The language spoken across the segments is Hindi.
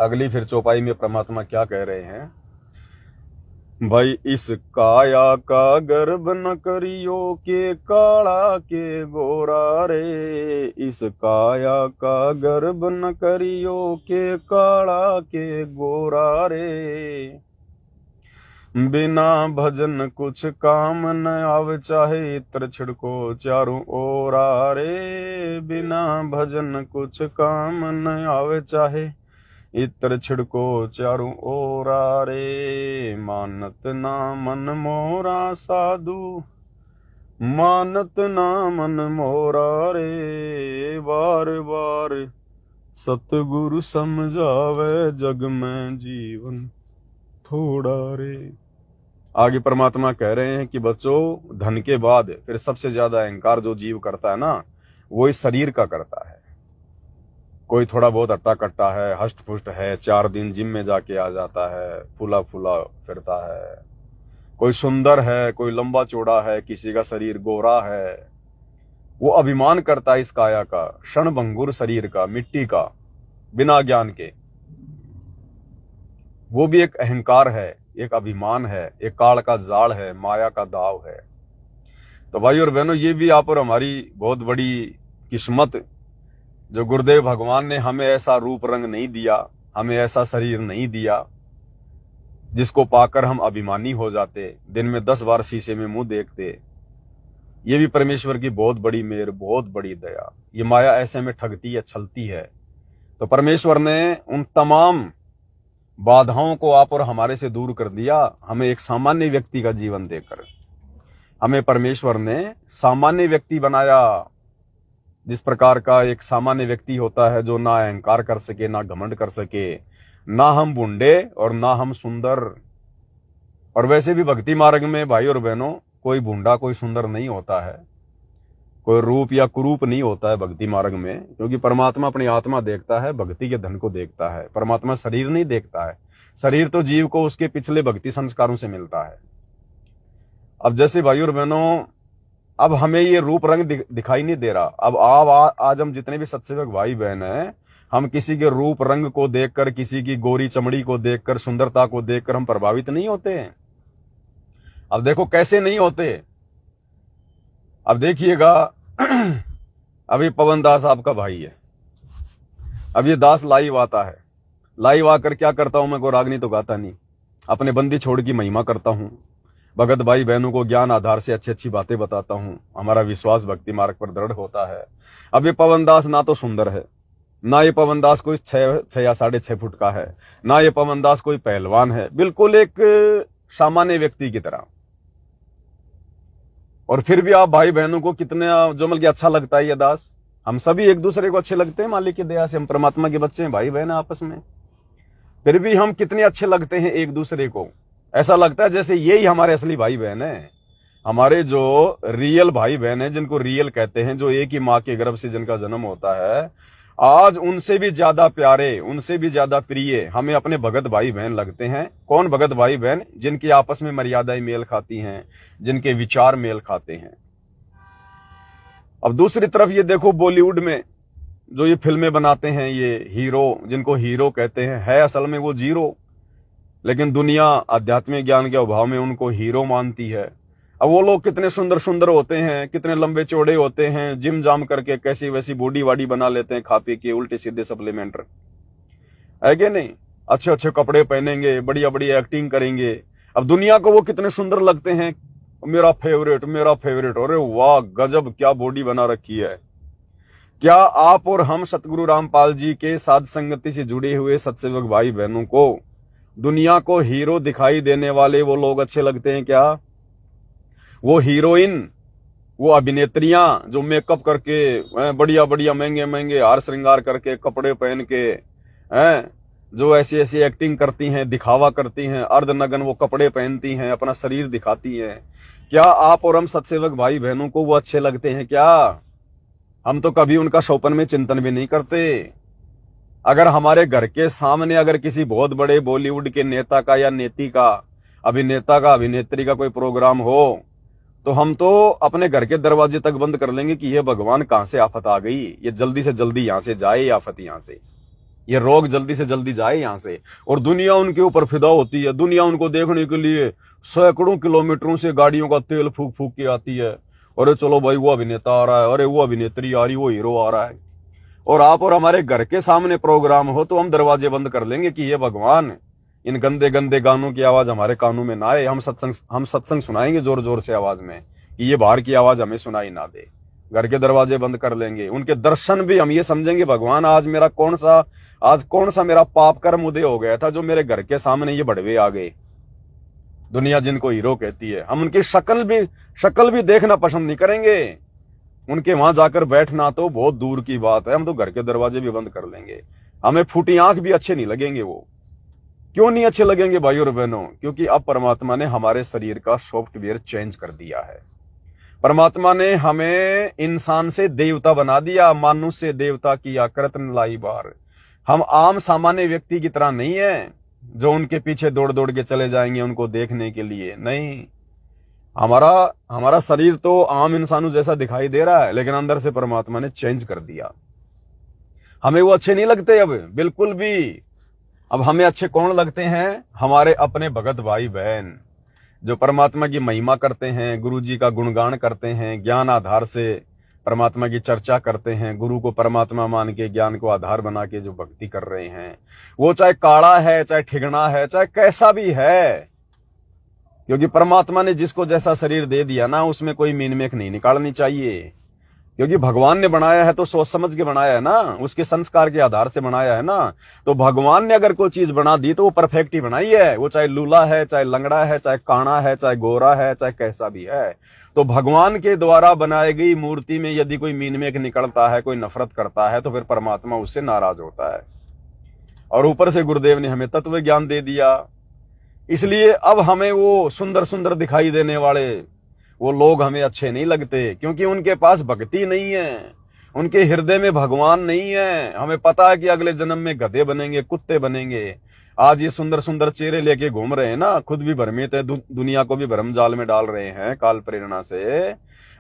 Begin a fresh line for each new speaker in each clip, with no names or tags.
अगली फिर चौपाई में परमात्मा क्या कह रहे हैं, भाई इस काया का गर्भ न करियो के काला के गोरा रे, इस काया का गर्भ न करियो के काला के गोरा रे, बिना भजन कुछ काम न आवे चाहे इत्र छिड़को चारों ओरा रे, बिना भजन कुछ काम न आवे चाहे इत्र छिड़को चारों ओरा रे, मानत ना मन मोरा साधु, मानत ना मन मोरा रे, बार बार सतगुरु समझावे जग में जीवन थोड़ा रे। आगे परमात्मा कह रहे हैं कि बच्चों, धन के बाद फिर सबसे ज्यादा अहंकार जो जीव करता है ना, वो इस शरीर का करता है। कोई थोड़ा बहुत अट्टा कट्टा है, हष्ट पुष्ट है, 4 दिन जिम में जाके आ जाता है, फूला फूला फिरता है, कोई सुंदर है, कोई लंबा चौड़ा है, किसी का शरीर गोरा है, वो अभिमान करता है इस काया का, क्षणभंगुर शरीर का, मिट्टी का, बिना ज्ञान के। वो भी एक अहंकार है, एक अभिमान है, एक काल का जाल है, माया का दाव है। तो भाई और बहनों, ये भी आप और हमारी बहुत बड़ी किस्मत, जो गुरुदेव भगवान ने हमें ऐसा रूप रंग नहीं दिया, हमें ऐसा शरीर नहीं दिया जिसको पाकर हम अभिमानी हो जाते, दिन में 10 बार शीशे में मुंह देखते। ये भी परमेश्वर की बहुत बड़ी मेहर, बहुत बड़ी दया। ये माया ऐसे में ठगती है, छलती है। तो परमेश्वर ने उन तमाम बाधाओं को आप और हमारे से दूर कर दिया, हमें एक सामान्य व्यक्ति का जीवन देकर। हमें परमेश्वर ने सामान्य व्यक्ति बनाया, जिस प्रकार का एक सामान्य व्यक्ति होता है, जो ना अहंकार कर सके, ना घमंड कर सके, ना हम बूढ़े और ना हम सुंदर। और वैसे भी भक्ति मार्ग में भाई और बहनों, कोई बूढ़ा कोई सुंदर नहीं होता है, कोई रूप या कुरूप नहीं होता है भक्ति मार्ग में, क्योंकि परमात्मा अपनी आत्मा देखता है, भक्ति के धन को देखता है। परमात्मा शरीर नहीं देखता है। शरीर तो जीव को उसके पिछले भक्ति संस्कारों से मिलता है। अब जैसे भाई और बहनों, अब हमें ये रूप रंग दिखाई नहीं दे रहा। अब आज हम जितने भी सत्सेवक भाई बहन हैं, हम किसी के रूप रंग को देखकर, किसी की गोरी चमड़ी को देखकर, सुंदरता को देखकर हम प्रभावित नहीं होते हैं। अब देखो कैसे नहीं होते। अब देखिएगा, अभी पवन दास आपका भाई है। अब ये दास लाइव आता है, लाइव आकर क्या करता हूं मैं, को रागनी तो गाता नहीं, अपने बंदी छोड़ की महिमा करता हूं, भगत भाई बहनों को ज्ञान आधार से अच्छी अच्छी बातें बताता हूं, हमारा विश्वास भक्ति मार्ग पर दृढ़ होता है। अब ये पवन दास ना तो सुंदर है, ना ये पवन दास कोई 6 या 6.5 फुट का है, ना ये पवन दास कोई पहलवान है, बिल्कुल एक सामान्य व्यक्ति की तरह। और फिर भी आप भाई बहनों को कितने जो मतलब अच्छा लगता है ये दास। हम सभी एक दूसरे को अच्छे लगते हैं, मालिक की दया से हम परमात्मा के बच्चे हैं, भाई बहन आपस में। फिर भी हम कितने अच्छे लगते हैं एक दूसरे को। ऐसा लगता है जैसे यही हमारे असली भाई बहन है, हमारे जो रियल भाई बहन है, जिनको रियल कहते हैं, जो एक ही माँ के गर्भ से जिनका जन्म होता है, आज उनसे भी ज्यादा प्यारे, उनसे भी ज्यादा प्रिय हमें अपने भगत भाई बहन लगते हैं। कौन भगत भाई बहन? जिनकी आपस में मर्यादाएं मेल खाती हैं, जिनके विचार मेल खाते हैं। अब दूसरी तरफ ये देखो, बॉलीवुड में जो ये फिल्में बनाते हैं, ये हीरो, जिनको हीरो कहते हैं, है असल में वो जीरो, लेकिन दुनिया आध्यात्मिक ज्ञान के अभाव में उनको हीरो मानती है। अब वो लोग कितने सुंदर सुंदर होते हैं, कितने लंबे चौड़े होते हैं, जिम जाम करके कैसी वैसी बॉडी वाडी बना लेते हैं, खा पी के उल्टे सीधे सप्लीमेंट, है कि नहीं? अच्छे अच्छे कपड़े पहनेंगे, बढ़िया बढ़िया एक्टिंग करेंगे। अब दुनिया को वो कितने सुंदर लगते हैं, मेरा फेवरेट मेरा फेवरेट। अरे वाह, गजब, क्या बॉडी बना रखी है। क्या आप और हम सतगुरु रामपाल जी के साध संगति से जुड़े हुए सत्सेवक भाई बहनों को दुनिया को हीरो दिखाई देने वाले वो लोग अच्छे लगते हैं क्या? वो हीरोइन, वो अभिनेत्रियां जो मेकअप करके, बढ़िया बढ़िया महंगे महंगे हार श्रृंगार करके, कपड़े पहन के, जो ऐसी ऐसी एक्टिंग करती हैं, दिखावा करती हैं, अर्धनग्न वो कपड़े पहनती हैं, अपना शरीर दिखाती हैं, क्या आप और हम सत्सेवक भाई बहनों को वो अच्छे लगते हैं क्या? हम तो कभी उनका स्वप्न में चिंतन भी नहीं करते। अगर हमारे घर के सामने अगर किसी बहुत बड़े बॉलीवुड के नेता का या नेती का, अभिनेता का, अभिनेत्री का कोई प्रोग्राम हो, तो हम तो अपने घर के दरवाजे तक बंद कर लेंगे कि ये भगवान कहां से आफत आ गई, ये जल्दी से जल्दी यहां से जाए, आफत यहां से। ये रोग जल्दी से जल्दी जाए यहाँ से। और दुनिया उनके ऊपर फिदा होती है, दुनिया उनको देखने के लिए सैकड़ों किलोमीटरों से गाड़ियों का तेल फूक फूक के आती है। अरे चलो भाई वो अभिनेता आ रहा है, अरे वो अभिनेत्री आ रही, वो हीरो आ रहा है। और आप और हमारे घर के सामने प्रोग्राम हो तो हम दरवाजे बंद कर लेंगे कि ये भगवान इन गंदे गंदे गानों की आवाज हमारे कानों में ना आए। हम सत्संग सुनाएंगे जोर जोर से आवाज में कि ये बाहर की आवाज हमें सुनाई ना दे। घर के दरवाजे बंद कर लेंगे। उनके दर्शन भी हम ये समझेंगे भगवान आज कौन सा मेरा पाप कर्म उदय हो गया था जो मेरे घर के सामने ये बड़वे आ गए। दुनिया जिनको हीरो कहती है, हम उनकी शक्ल भी देखना पसंद नहीं करेंगे। उनके वहां जाकर बैठना तो बहुत दूर की बात है, हम तो घर के दरवाजे भी बंद कर लेंगे। हमें फूटी आंख भी अच्छे नहीं लगेंगे। वो क्यों नहीं अच्छे लगेंगे भाइयों और बहनों? क्योंकि अब परमात्मा ने हमारे शरीर का सॉफ्टवेयर चेंज कर दिया है। परमात्मा ने हमें इंसान से देवता बना दिया, मानुष से देवता किया कृतन लाई बार। हम आम सामान्य व्यक्ति की तरह नहीं है जो उनके पीछे दौड़ दौड़ के चले जाएंगे उनको देखने के लिए। नहीं, हमारा शरीर तो आम इंसानों जैसा दिखाई दे रहा है, लेकिन अंदर से परमात्मा ने चेंज कर दिया। हमें वो अच्छे नहीं लगते अब बिल्कुल भी। अब हमें अच्छे कौन लगते हैं? हमारे अपने भगत भाई बहन जो परमात्मा की महिमा करते हैं, गुरु जी का गुणगान करते हैं, ज्ञान आधार से परमात्मा की चर्चा करते हैं, गुरु को परमात्मा मान के ज्ञान को आधार बना के जो भक्ति कर रहे हैं। वो चाहे काड़ा है, चाहे ठिगना है, चाहे कैसा भी है, क्योंकि परमात्मा ने जिसको जैसा शरीर दे दिया ना, उसमें कोई मीन मेख नहीं निकालनी चाहिए। क्योंकि भगवान ने बनाया है तो सोच समझ के बनाया है ना, उसके संस्कार के आधार से बनाया है ना। तो भगवान ने अगर कोई चीज बना दी तो वो परफेक्ट ही बनाई है। वो चाहे लूला है, चाहे लंगड़ा है, चाहे काना है, चाहे गोरा है, चाहे कैसा भी है। तो भगवान के द्वारा बनाई गई मूर्ति में यदि कोई मीन मेख निकलता है, कोई नफरत करता है, तो फिर परमात्मा उससे नाराज होता है। और ऊपर से गुरुदेव ने हमें तत्व ज्ञान दे दिया। इसलिए अब हमें वो सुंदर सुंदर दिखाई देने वाले वो लोग हमें अच्छे नहीं लगते, क्योंकि उनके पास भक्ति नहीं है, उनके हृदय में भगवान नहीं है। हमें पता है कि अगले जन्म में गधे बनेंगे, कुत्ते बनेंगे। आज ये सुंदर सुंदर चेहरे लेके घूम रहे हैं ना, खुद भी भ्रमित है, दुनिया को भी भ्रम जाल में डाल रहे हैं काल प्रेरणा से।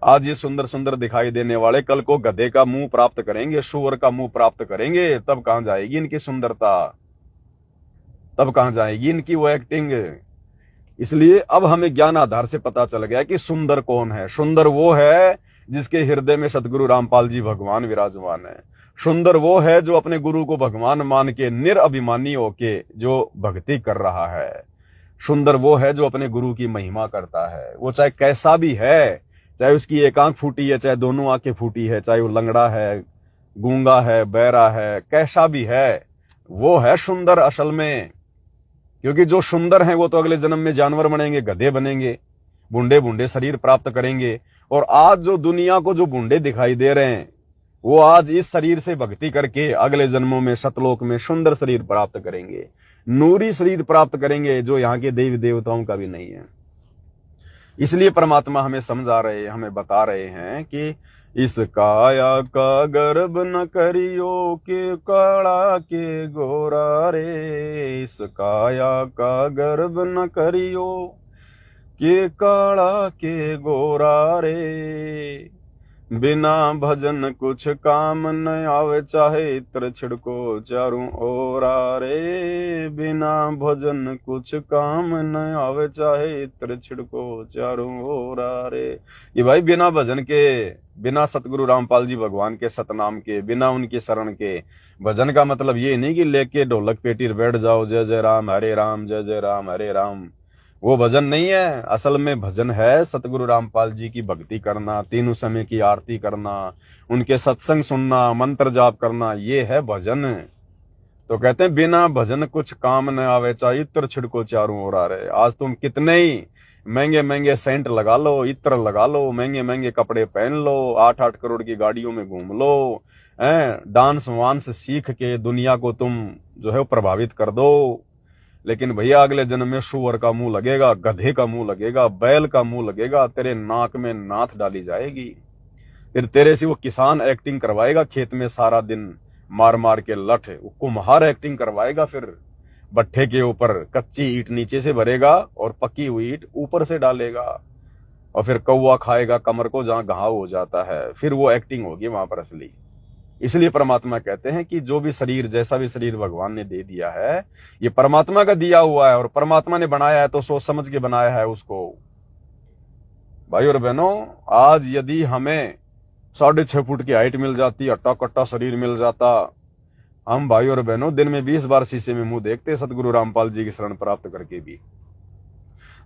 आज ये सुंदर सुंदर दिखाई देने वाले कल को गधे का मुंह प्राप्त करेंगे, सूअर का मुंह प्राप्त करेंगे। तब कहां जाएगी इनकी सुंदरता? तब कहां जाएगी इनकी वो एक्टिंग? इसलिए अब हमें ज्ञान आधार से पता चल गया कि सुंदर कौन है। सुंदर वो है जिसके हृदय में सतगुरु रामपाल जी भगवान विराजमान है। सुंदर वो है जो अपने गुरु को भगवान मान के निरअभिमानी होके जो भक्ति कर रहा है। सुंदर वो है जो अपने गुरु की महिमा करता है। वो चाहे कैसा भी है, चाहे उसकी एक आंख फूटी है, चाहे दोनों आंखें फूटी है, चाहे वो लंगड़ा है, गूंगा है, बहरा है, कैसा भी है, वो है सुंदर असल में। क्योंकि जो सुंदर हैं वो तो अगले जन्म में जानवर बनेंगे, गधे बनेंगे, बूढ़े बूढ़े शरीर प्राप्त करेंगे। और आज जो दुनिया को जो बूढ़े दिखाई दे रहे हैं, वो आज इस शरीर से भक्ति करके अगले जन्मों में सतलोक में सुंदर शरीर प्राप्त करेंगे, नूरी शरीर प्राप्त करेंगे, जो यहाँ के देवी देवताओं का भी नहीं है। इसलिए परमात्मा हमें समझा रहे हैं, हमें बता रहे हैं कि इस काया का गर्भ न करियो के काड़ा के गोरा रे। इस काया का गर्भ न करियो के काड़ा के गोरा रे। बिना भजन कुछ काम न आवे, चाहे इत्र छिड़को चारों ओरा रे। बिना भजन कुछ काम न आवे, चाहे इत्र छिड़को चारों ओरा रे। ये भाई बिना भजन के, बिना सतगुरु रामपाल जी भगवान के सतनाम के, बिना उनके शरण के, भजन का मतलब ये नहीं कि लेके ढोलक पेटी बैठ जाओ जय जय राम हरे राम, जय जय राम हरे राम। वो भजन नहीं है। असल में भजन है सतगुरु रामपाल जी की भक्ति करना, तीनों समय की आरती करना, उनके सत्संग सुनना, मंत्र जाप करना, ये है भजन। तो कहते हैं बिना भजन कुछ काम न आवे, चाहे इत्र छिड़को चारों ओर आ रहे। आज तुम कितने ही महंगे महंगे सेंट लगा लो, इत्र लगा लो, महंगे महंगे कपड़े पहन लो, 8-8 करोड़ की गाड़ियों में घूम लो, डांस वांस सीख के दुनिया को तुम जो है वो प्रभावित कर दो। लेकिन भैया अगले जन्म में सूअर का मुंह लगेगा, गधे का मुंह लगेगा, बैल का मुंह लगेगा, तेरे नाक में नाथ डाली जाएगी। फिर तेरे से वो किसान एक्टिंग करवाएगा खेत में सारा दिन मार मार के लठ, वो कुम्हार एक्टिंग करवाएगा। फिर भट्ठे के ऊपर कच्ची ईंट नीचे से भरेगा और पकी हुई ईंट ऊपर से डालेगा, और फिर कौवा खाएगा कमर को जहां घाव हो जाता है। फिर वो एक्टिंग होगी वहां पर असली। इसलिए परमात्मा कहते हैं कि जो भी शरीर, जैसा भी शरीर भगवान ने दे दिया है, ये परमात्मा का दिया हुआ है और परमात्मा ने बनाया है तो सोच समझ के बनाया है उसको। भाई और बहनों, आज यदि हमें 6.5 फुट की हाइट मिल जाती, अट्टा कट्टा शरीर मिल जाता, हम भाई और बहनों दिन में 20 बार शीशे में मुंह देखते सतगुरु रामपाल जी की शरण प्राप्त करके भी।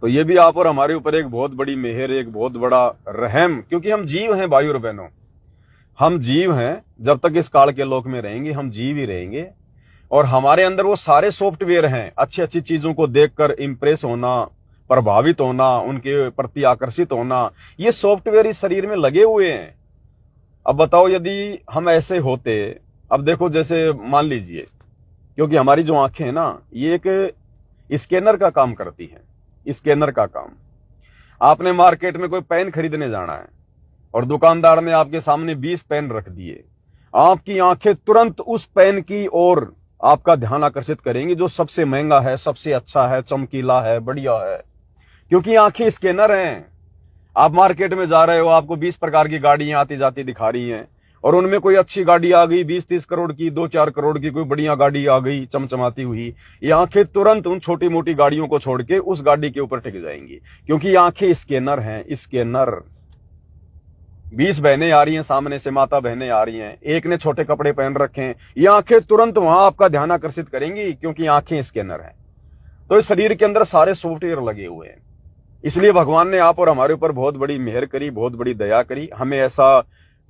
तो ये भी आप और हमारे ऊपर एक बहुत बड़ी मेहर, एक बहुत बड़ा रहम, क्योंकि हम जीव हैं भाई और बहनों, हम जीव हैं। जब तक इस काल के लोक में रहेंगे हम जीव ही रहेंगे और हमारे अंदर वो सारे सॉफ्टवेयर हैं, अच्छी अच्छी चीजों को देखकर इंप्रेस होना, प्रभावित होना, उनके प्रति आकर्षित होना, ये सॉफ्टवेयर इस शरीर में लगे हुए हैं। अब बताओ यदि हम ऐसे होते, अब देखो जैसे मान लीजिए, क्योंकि हमारी जो आंखें हैं ना, ये एक स्कैनर का काम करती हैं, स्कैनर का काम। आपने मार्केट में कोई पेन खरीदने जाना है और दुकानदार ने आपके सामने 20 पेन रख दिए, आपकी आंखें तुरंत उस पेन की ओर आपका ध्यान आकर्षित करेंगी जो सबसे महंगा है, सबसे अच्छा है, चमकीला है, बढ़िया है, क्योंकि आंखें स्कैनर हैं। आप मार्केट में जा रहे हो, आपको 20 प्रकार की गाड़ियां आती जाती दिखा रही हैं और उनमें कोई अच्छी गाड़ी आ गई 20-30 करोड़ की, 2-4 करोड़ की कोई बढ़िया गाड़ी आ गई चमचमाती हुई, ये आंखें तुरंत उन छोटी मोटी गाड़ियों को छोड़ के उस गाड़ी के ऊपर टिक जाएंगी, क्योंकि आंखें स्कैनर हैं, स्कैनर। 20 बहनें आ रही हैं सामने से, माता बहनें आ रही हैं, एक ने छोटे कपड़े पहन रखे हैं, ये आंखें तुरंत वहां आपका ध्यान आकर्षित करेंगी, क्योंकि आंखें स्कैनर हैं। तो इस शरीर के अंदर सारे सॉफ्टवेयर लगे हुए हैं। इसलिए भगवान ने आप और हमारे ऊपर बहुत बड़ी मेहर करी, बहुत बड़ी दया करी। हमें ऐसा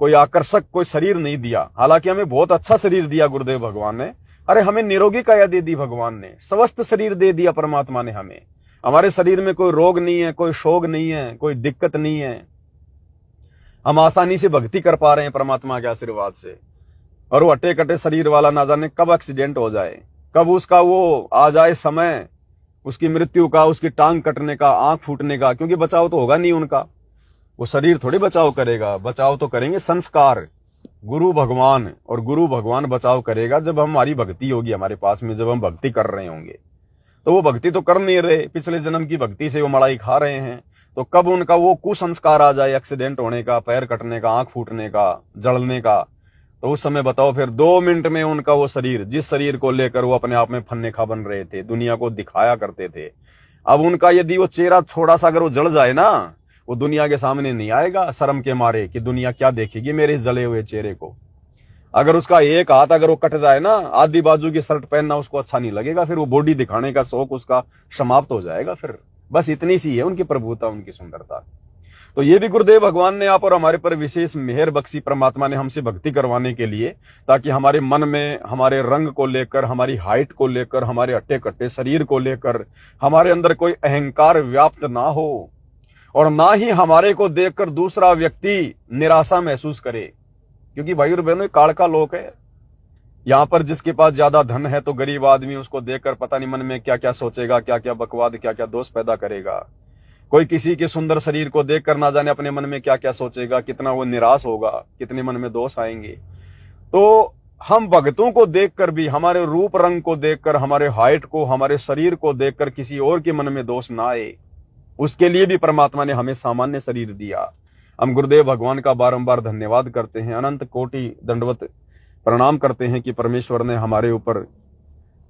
कोई आकर्षक कोई शरीर नहीं दिया, हालांकि हमें बहुत अच्छा शरीर दिया गुरुदेव भगवान ने। अरे हमें निरोगी काया दे दी भगवान ने, स्वस्थ शरीर दे दिया परमात्मा ने हमें। हमारे शरीर में कोई रोग नहीं है, कोई शोक नहीं है, कोई दिक्कत नहीं है। हम आसानी से भक्ति कर पा रहे हैं परमात्मा के आशीर्वाद से। और वो अटे कटे शरीर वाला ना जाने कब एक्सीडेंट हो जाए, कब उसका वो आ जाए समय, उसकी मृत्यु का, उसकी टांग कटने का, आंख फूटने का, क्योंकि बचाव तो होगा नहीं उनका। वो शरीर थोड़ी बचाव करेगा, बचाव तो करेंगे संस्कार, गुरु भगवान। और गुरु भगवान बचाव करेगा जब हमारी भक्ति होगी हमारे पास में, जब हम भक्ति कर रहे होंगे। तो वो भक्ति तो कर नहीं रहे, पिछले जन्म की भक्ति से वो मलाई खा रहे हैं। तो कब उनका वो कुसंस्कार आ जाए, एक्सीडेंट होने का, पैर कटने का, आंख फूटने का, जलने का, तो उस समय बताओ फिर 2 मिनट में उनका वो शरीर, जिस शरीर को लेकर वो अपने आप में फन्नेखा बन रहे थे, दुनिया को दिखाया करते थे, अब उनका यदि वो चेहरा थोड़ा सा अगर वो जल जाए ना, वो दुनिया के सामने नहीं आएगा शर्म के मारे कि दुनिया क्या देखेगी मेरे इस जले हुए चेहरे को। अगर उसका एक हाथ अगर वो कट जाए ना, आधी बाजू की शर्ट पहनना उसको अच्छा नहीं लगेगा, फिर वो बॉडी दिखाने का शौक उसका समाप्त हो जाएगा। फिर बस इतनी सी है उनकी प्रभुता, उनकी सुंदरता। तो ये भी गुरुदेव भगवान ने आप और हमारे पर विशेष मेहर बख्शी परमात्मा ने हमसे भक्ति करवाने के लिए, ताकि हमारे मन में, हमारे रंग को लेकर, हमारी हाइट को लेकर, हमारे अट्टे कट्टे शरीर को लेकर हमारे अंदर कोई अहंकार व्याप्त ना हो, और ना ही हमारे को देखकर दूसरा व्यक्ति निराशा महसूस करे। क्योंकि भाई और बहनों, काल का लोक है। यहां पर जिसके पास ज्यादा धन है तो गरीब आदमी उसको देखकर पता नहीं मन में क्या क्या सोचेगा, क्या क्या बकवाद, क्या क्या दोष पैदा करेगा। कोई किसी के सुंदर शरीर को देखकर ना जाने अपने मन में क्या क्या सोचेगा, कितना वो निराश होगा, कितने मन में दोष आएंगे। तो हम भक्तों को देखकर भी, हमारे रूप रंग को देखकर, हमारे हाइट को, हमारे शरीर को देखकर किसी और के मन में दोष ना आए, उसके लिए भी परमात्मा ने हमें सामान्य शरीर दिया। हम गुरुदेव भगवान का बारंबार धन्यवाद करते हैं, अनंत कोटि दंडवत प्रणाम करते हैं कि परमेश्वर ने हमारे ऊपर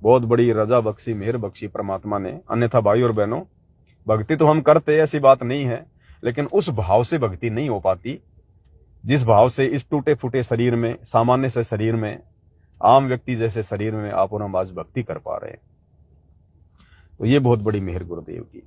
बहुत बड़ी रजा बख्शी, मेहर बख्शी परमात्मा ने। अन्यथा भाई और बहनों, भक्ति तो हम करते, ऐसी बात नहीं है, लेकिन उस भाव से भक्ति नहीं हो पाती जिस भाव से इस टूटे फूटे शरीर में, सामान्य से शरीर में, आम व्यक्ति जैसे शरीर में आप और हम आज भक्ति कर पा रहे हैं। तो ये बहुत बड़ी मेहर गुरुदेव की।